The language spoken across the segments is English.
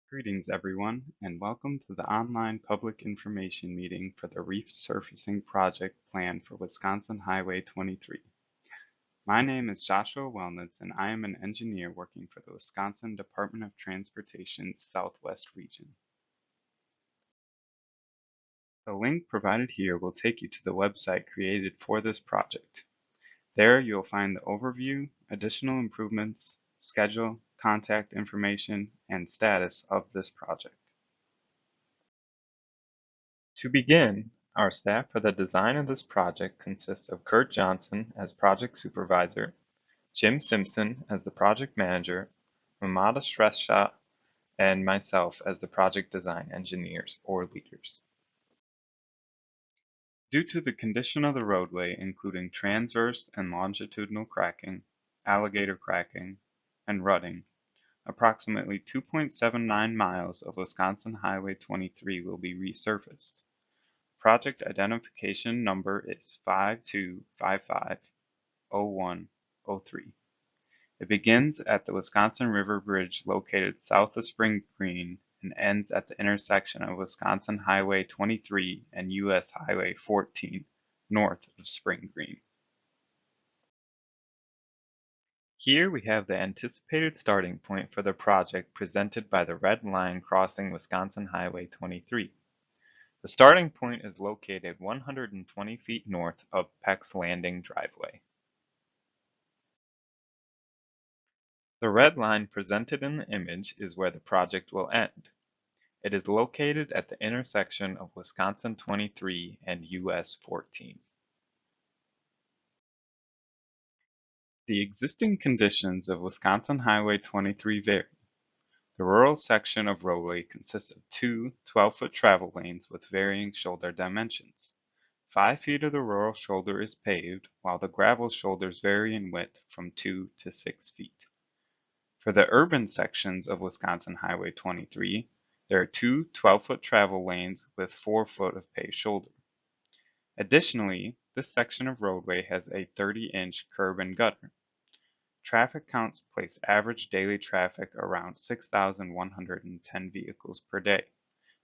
Greetings, everyone, and welcome to the online public information meeting for the resurfacing project plan for Wisconsin Highway 23. My name is Joshua Wellnitz, and I am an engineer working for the Wisconsin Department of Transportation's Southwest region. The link provided here will take you to the website created for this project. There you'll find the overview, additional improvements, schedule, contact information, and status of this project. To begin, our staff for the design of this project consists of Kurt Johnson as project supervisor, Jim Simpson as the project manager, Mamada Shrestha, and myself as the project design engineers or leaders. Due to the condition of the roadway, including transverse and longitudinal cracking, alligator cracking, and rutting, approximately 2.79 miles of Wisconsin Highway 23 will be resurfaced. Project identification number is 5255-0103. It begins at the Wisconsin River Bridge located south of Spring Green and ends at the intersection of Wisconsin Highway 23 and US Highway 14 north of Spring Green. Here we have the anticipated starting point for the project presented by the red line crossing Wisconsin Highway 23. The starting point is located 120 feet north of Peck's Landing driveway. The red line presented in the image is where the project will end. It is located at the intersection of Wisconsin 23 and US 14. The existing conditions of Wisconsin Highway 23 vary. The rural section of roadway consists of two 12-foot travel lanes with varying shoulder dimensions. 5 feet of the rural shoulder is paved, while the gravel shoulders vary in width from 2 to 6 feet. For the urban sections of Wisconsin Highway 23, there are two 12-foot travel lanes with 4 foot of paved shoulder. Additionally, this section of roadway has a 30-inch curb and gutter. Traffic counts place average daily traffic around 6,110 vehicles per day,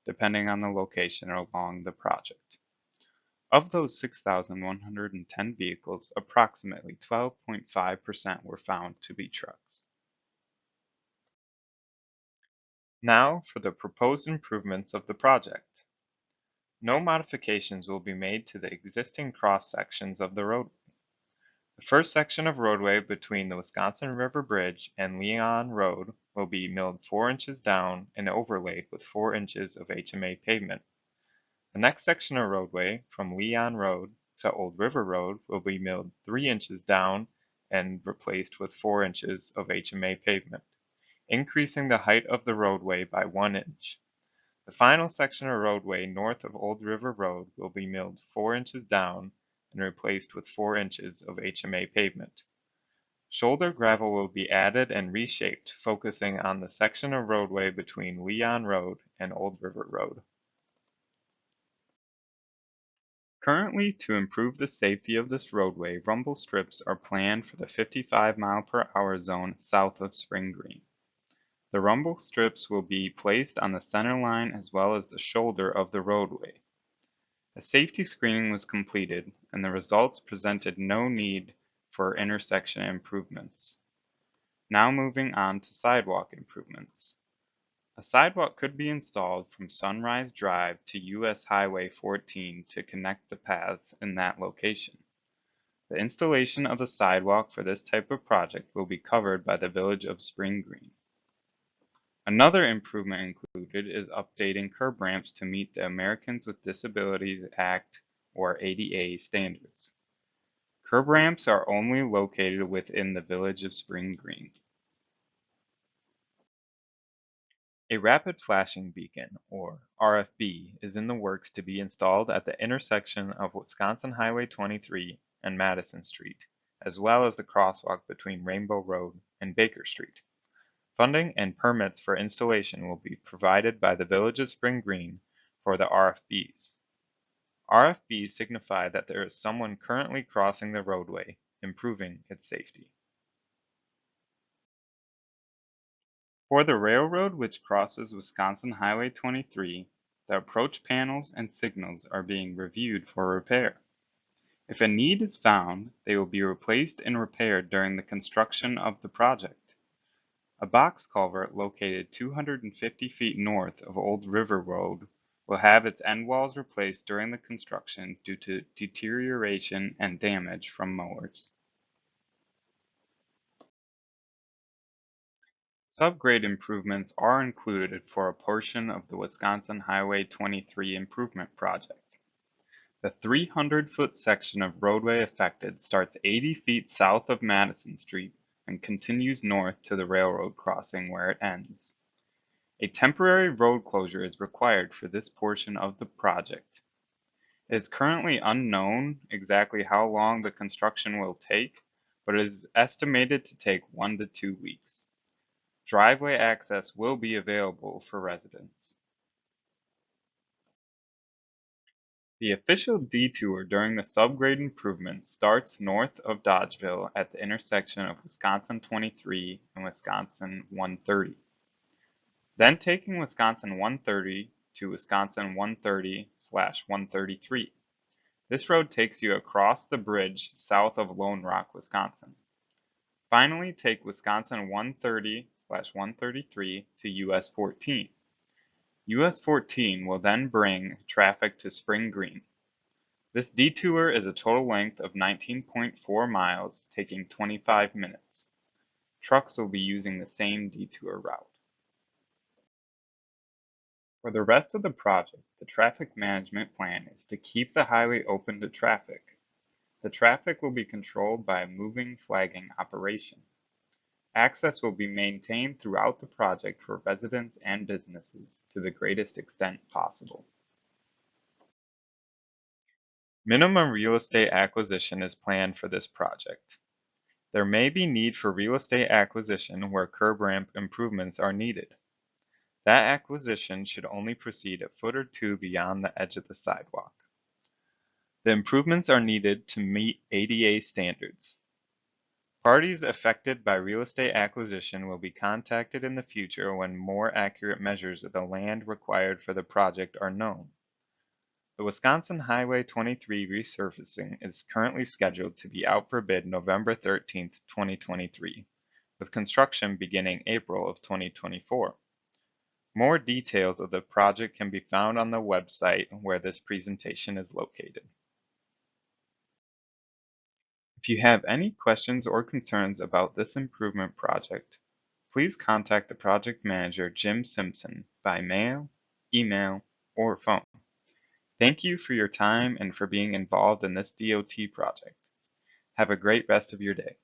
depending on the location along the project. Of those 6,110 vehicles, approximately 12.5% were found to be trucks. Now for the proposed improvements of the project. No modifications will be made to the existing cross sections of the roadway. The first section of roadway between the Wisconsin River Bridge and Leon Road will be milled 4 inches down and overlaid with 4 inches of HMA pavement. The next section of roadway from Leon Road to Old River Road will be milled 3 inches down and replaced with 4 inches of HMA pavement, increasing the height of the roadway by 1 inch. The final section of roadway north of Old River Road will be milled 4 inches down and replaced with 4 inches of HMA pavement. Shoulder gravel will be added and reshaped, focusing on the section of roadway between Leon Road and Old River Road. Currently, to improve the safety of this roadway, rumble strips are planned for the 55-mile-per-hour zone south of Spring Green. The rumble strips will be placed on the center line as well as the shoulder of the roadway. A safety screening was completed, and the results presented no need for intersection improvements. Now moving on to sidewalk improvements. A sidewalk could be installed from Sunrise Drive to US Highway 14 to connect the paths in that location. The installation of the sidewalk for this type of project will be covered by the Village of Spring Green. Another improvement included is updating curb ramps to meet the Americans with Disabilities Act or ADA standards. Curb ramps are only located within the Village of Spring Green. A rapid flashing beacon, or RFB, is in the works to be installed at the intersection of Wisconsin Highway 23 and Madison Street, as well as the crosswalk between Rainbow Road and Baker Street. Funding and permits for installation will be provided by the Village of Spring Green for the RFBs. RFBs signify that there is someone currently crossing the roadway, improving its safety. For the railroad which crosses Wisconsin Highway 23, the approach panels and signals are being reviewed for repair. If a need is found, they will be replaced and repaired during the construction of the project. A box culvert located 250 feet north of Old River Road will have its end walls replaced during the construction due to deterioration and damage from mowers. Subgrade improvements are included for a portion of the Wisconsin Highway 23 improvement project. The 300-foot section of roadway affected starts 80 feet south of Madison Street and continues north to the railroad crossing where it ends. A temporary road closure is required for this portion of the project. It is currently unknown exactly how long the construction will take, but it is estimated to take 1 to 2 weeks. Driveway access will be available for residents. The official detour during the subgrade improvement starts north of Dodgeville at the intersection of Wisconsin 23 and Wisconsin 130. Then taking Wisconsin 130 to Wisconsin 130/133. This road takes you across the bridge south of Lone Rock, Wisconsin. Finally, take Wisconsin 130/133 to US 14. US 14 will then bring traffic to Spring Green. This detour is a total length of 19.4 miles, taking 25 minutes. Trucks will be using the same detour route. For the rest of the project, the traffic management plan is to keep the highway open to traffic. The traffic will be controlled by a moving flagging operation. Access will be maintained throughout the project for residents and businesses to the greatest extent possible. Minimum real estate acquisition is planned for this project. There may be need for real estate acquisition where curb ramp improvements are needed. That acquisition should only proceed a foot or two beyond the edge of the sidewalk. The improvements are needed to meet ADA standards. Parties affected by real estate acquisition will be contacted in the future when more accurate measures of the land required for the project are known. The Wisconsin Highway 23 resurfacing is currently scheduled to be out for bid November 13, 2023, with construction beginning April of 2024. More details of the project can be found on the website where this presentation is located. If you have any questions or concerns about this improvement project, please contact the project manager Jim Simpson by mail, email, or phone. Thank you for your time and for being involved in this DOT project. Have a great rest of your day.